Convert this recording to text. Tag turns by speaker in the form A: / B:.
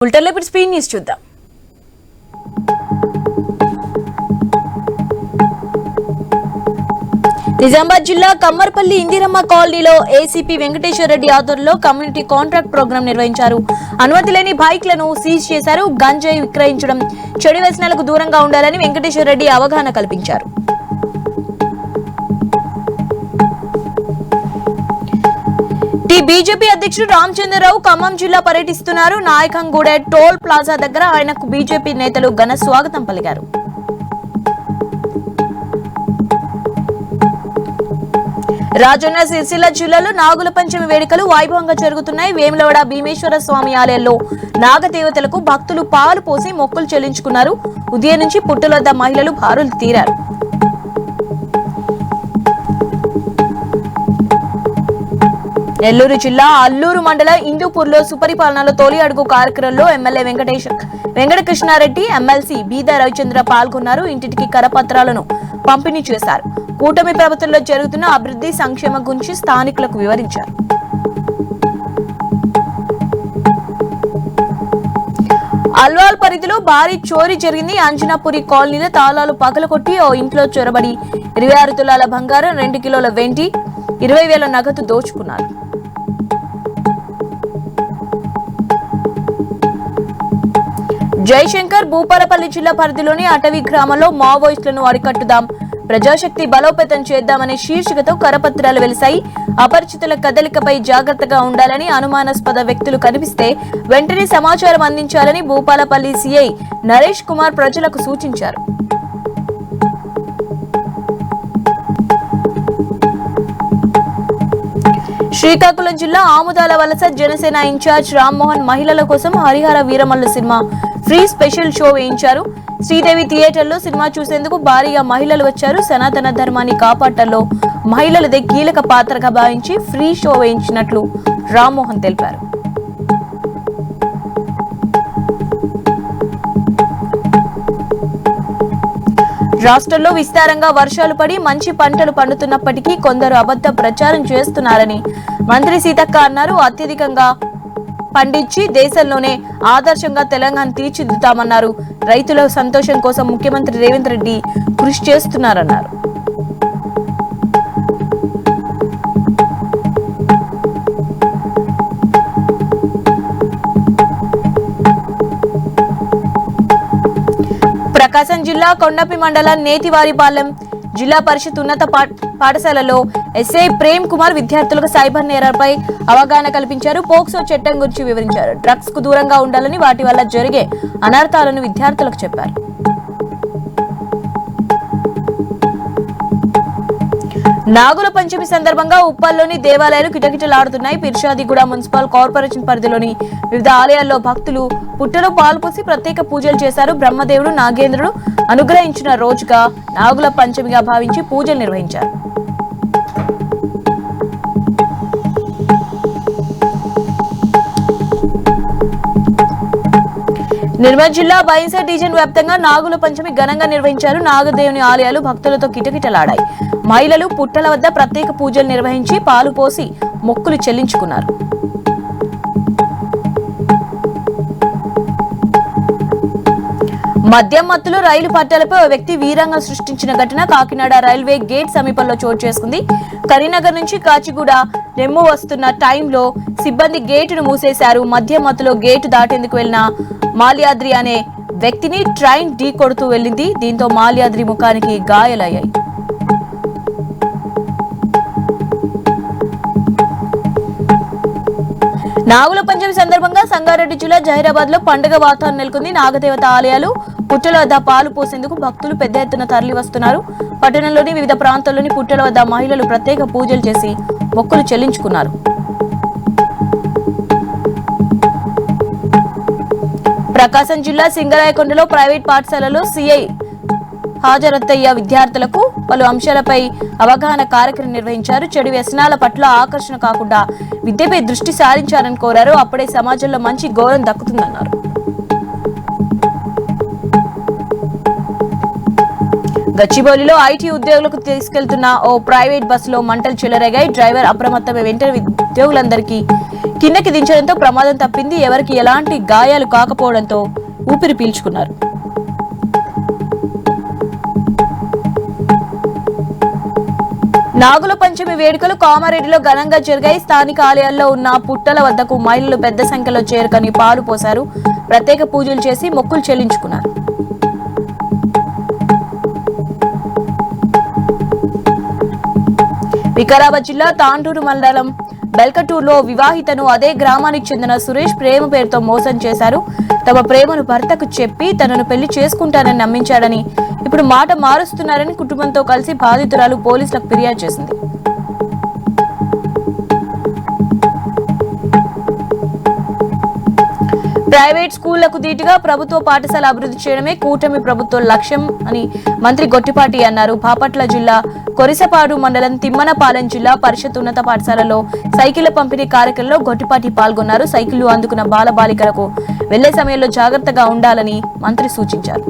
A: బులెటిన్లో ఇప్పుడు speed news చూద్దాం. నిజామాబాద్ జిల్లా కమ్మర్పల్లి ఇందిరమ్మ కాలనీలో ఏసీపీ వెంకటేశ్వర రెడ్డి ఆధ్వర్యంలో కమ్యూనిటీ కాంట్రాక్ట్ ప్రోగ్రాం నిర్వహించారు. అనుమతి లేని బైక్లను సీజ్ చేశారు. గంజాయి విక్రయించడం, చెడు వ్యసనాలకు దూరంగా ఉండాలని వెంకటేశ్వర రెడ్డి అవగాహన కల్పించారు. బీజేపీ అధ్యక్షుడు రామచంద్రరావు ఖమ్మం జిల్లా పర్యటిస్తున్నారు. నాయకంగూడ టోల్ ప్లాజా దగ్గర ఆయనకు బీజేపీ నేతలు ఘన స్వాగతం పలికారు. రాజన్న సిరిసిల్ల జిల్లాలో నాగుల పంచమి వేడుకలు వైభవంగా జరుగుతున్నాయి. వేములవాడ భీమేశ్వర స్వామి ఆలయంలో నాగదేవతలకు భక్తులు పాలు పోసి మొక్కులు చెల్లించుకున్నారు. ఉదయం నుంచి పుట్టల వద్ద మహిళలు బారులు తీరారు. నెల్లూరు జిల్లా అల్లూరు మండల ఇందూపూర్లో సుపరిపాలనలో తొలి అడుగు కార్యక్రమంలో ఎమ్మెల్యే వెంకటకృష్ణారెడ్డి, ఎమ్మెల్సీ బీదా రవిచంద్ర పాల్గొన్నారు. ఇంటింటికి కరపత్రాలను పంపిణీ చేశారు. కూటమి ప్రభుత్వంలో జరుగుతున్న అభివృద్ధి సంక్షేమం గురించి స్థానికులకు వివరించారు. అల్వాల్ పరిధిలో భారీ చోరీ జరిగింది. అంజనాపురి కాలనీలో తాళాలు పగలగొట్టి ఓ ఇంట్లో చొరబడి 26 తులాల బంగారం, 2 కిలోల వెండి, 20,000 నగదు దోచుకున్నారు. జయశంకర్ భూపాలపల్లి జిల్లా పరిధిలోని అటవీ గ్రామంలో మావోయిస్టులను అరికట్టుదాం, ప్రజాశక్తి బలోపేతం చేద్దామనే శీర్షికతో కరపత్రాలు వెలిశాయి. అపరిచితుల కదలికపై జాగ్రత్తగా ఉండాలని, అనుమానాస్పద వ్యక్తులు కనిపిస్తే వెంటనే సమాచారం అందించాలని భూపాలపల్లి సిఐ నరేష్ కుమార్ ప్రజలకు సూచించారు. శ్రీకాకుళం జిల్లా ఆముదాల వలస జనసేన ఇన్ఛార్జ్ రామ్మోహన్ మహిళల కోసం Harihara Veeramallu cinema free special show వేయించారు. శ్రీదేవి థియేటర్లో సినిమా చూసేందుకు భారీగా మహిళలు వచ్చారు. సనాతన ధర్మాన్ని కాపాడటంలో మహిళలదే కీలక పాత్రగా భావించి ఫ్రీ షో వేయించినట్లు రామ్మోహన్ తెలిపారు. రాష్ట్రంలో విస్తారంగా వర్షాలు పడి మంచి పంటలు పండుతున్నప్పటికీ కొందరు అబద్ధ ప్రచారం చేస్తున్నారని మంత్రి సీతక్క అన్నారు. అత్యధికంగా పండించి దేశంలోనే ఆదర్శంగా తెలంగాణ తీర్చిదిద్దుతామన్నారు. రైతుల సంతోషం కోసం ముఖ్యమంత్రి రేవంత్ రెడ్డి కృషి చేస్తున్నారన్నారు. ప్రకాశం జిల్లా కొండపి మండలం నేతివారిపాలెం జిల్లా పరిషత్ ఉన్నత పాఠశాలలో ఎస్ఐ ప్రేమ్ కుమార్ విద్యార్థులకు సైబర్ నేరాలపై అవగాహన కల్పించారు. పోక్సో చట్టం గురించి వివరించారు. డ్రగ్స్ కు దూరంగా ఉండాలని, వాటి వల్ల జరిగే అనర్థాలను విద్యార్థులకు చెప్పారు. నాగుల పంచమి సందర్భంగా ఉప్పల్లోని దేవాలయాలు కిటకిటలాడుతున్నాయి. పిర్షాదిగూడ మున్సిపల్ కార్పొరేషన్ పరిధిలోని వివిధ ఆలయాల్లో భక్తులు పుట్టలో పాలు పోసి ప్రత్యేక పూజలు చేశారు. బ్రహ్మదేవుడు నాగేంద్రుడు అనుగ్రహించిన రోజుగా నాగుల పంచమిగా భావించి పూజలు నిర్వహించారు. నిర్మల్ జిల్లా బైన్సా డివిజన్ వ్యాప్తంగా నాగుల పంచమి ఘనంగా నిర్వహించారు. నాగదేవుని ఆలయాలు భక్తులతో కిటకిటలాడాయి. మహిళలు పుట్టల వద్ద ప్రత్యేక పూజలు నిర్వహించి పాలు పోసి మొక్కులు చెల్లించుకున్నారు. మద్యం మత్తులో రైలు పట్టాలపై ఓ వ్యక్తి వీరంగం సృష్టించిన ఘటన కాకినాడ రైల్వే గేట్ సమీపంలో చోటు చేసుకుంది. కరీంనగర్ నుంచి కాచిగూడ నెమ్ము వస్తున్న టైంలో సిబ్బంది గేటును మూసేశారు. మద్యం మత్తులో గేటు దాటేందుకు వెళ్లిన మాల్యాద్రి అనే వ్యక్తిని ట్రైన్ ఢీ కొడుతూ వెళ్లింది. దీంతో మాల్యాద్రి ముఖానికి గాయాలయ్యాయి. నాగుల పంచమి సందర్భంగా సంగారెడ్డి జిల్లా జహీరాబాద్ లో పండుగ వాతావరణం నెలకొంది. నాగదేవత ఆలయాలు పుట్టల వద్ద పాలు పోసేందుకు భక్తులు పెద్ద ఎత్తున తరలి వస్తున్నారు. పట్టణంలోని వివిధ ప్రాంతాల్లోని పుట్టల వద్ద మహిళలు ప్రత్యేక పూజలు చేసి మొక్కులు చెల్లించుకున్నారు. ప్రకాశం జిల్లా సింగరాయకొండలో ప్రైవేట్ పాఠశాలలో సిఐ హాజరత్తయ్య విద్యార్థులకు పలు అంశాలపై అవగాహన కార్యక్రమం నిర్వహించారు. చెడు వ్యసనాల పట్ల ఆకర్షణ కాకుండా విద్యపై దృష్టి సారించాలని కోరారు. అప్పుడే సమాజంలో మంచి గౌరవం దక్కుతుందన్నారు. గచ్చిబౌలిలో ఐటీ ఉద్యోగులకు తీసుకెళ్తున్న ఓ ప్రైవేట్ బస్సులో మంటలు చెలరేగాయి. డ్రైవర్ అప్రమత్తమే వెంటనే ఉద్యోగులందరికీ కిందకి దించడంతో ప్రమాదం తప్పింది. ఎవరికి ఎలాంటి గాయాలు కాకపోవడంతో ఊపిరి పీల్చుకున్నారు. నాగుల పంచమి వేడుకలు కామారెడ్డిలో ఘనంగా జరిగాయి. స్థానిక ఆలయాల్లో ఉన్న పుట్టల వద్దకు మహిళలు పెద్ద సంఖ్యలో చేరుకొని పాలు పోశారు. ప్రత్యేక పూజలు చేసి మొక్కులు చెల్లించుకున్నారు. వికారాబాద్ జిల్లా తాండూరు మండలం బెల్కటూరులో వివాహితను అదే గ్రామానికి చెందిన సురేష్ ప్రేమ పేరుతో మోసం చేశారు. తమ ప్రేమను భర్తకు చెప్పి తనను పెళ్లి చేసుకుంటానని నమ్మించాడని, ఇప్పుడు మాట మారుస్తున్నారని కుటుంబంతో కలిసి బాధితురాలు పోలీసులకు ఫిర్యాదు చేసింది. ప్రైవేట్ స్కూళ్లకు ధీటుగా ప్రభుత్వ పాఠశాల అభివృద్ధి చేయడమే కూటమి ప్రభుత్వ లక్ష్యం అని మంత్రి గొట్టిపాటి అన్నారు. బాపట్ల జిల్లా కొరిసపాడు మండలం తిమ్మనపాలెం జిల్లా పరిషత్ ఉన్నత పాఠశాలలో సైకిళ్ల పంపిణీ కార్యక్రమంలో గొట్టిపాటి పాల్గొన్నారు. సైకిళ్లు అందుకున్న బాలబాలికలకు వెళ్లే సమయంలో జాగ్రత్తగా ఉండాలని మంత్రి సూచించారు.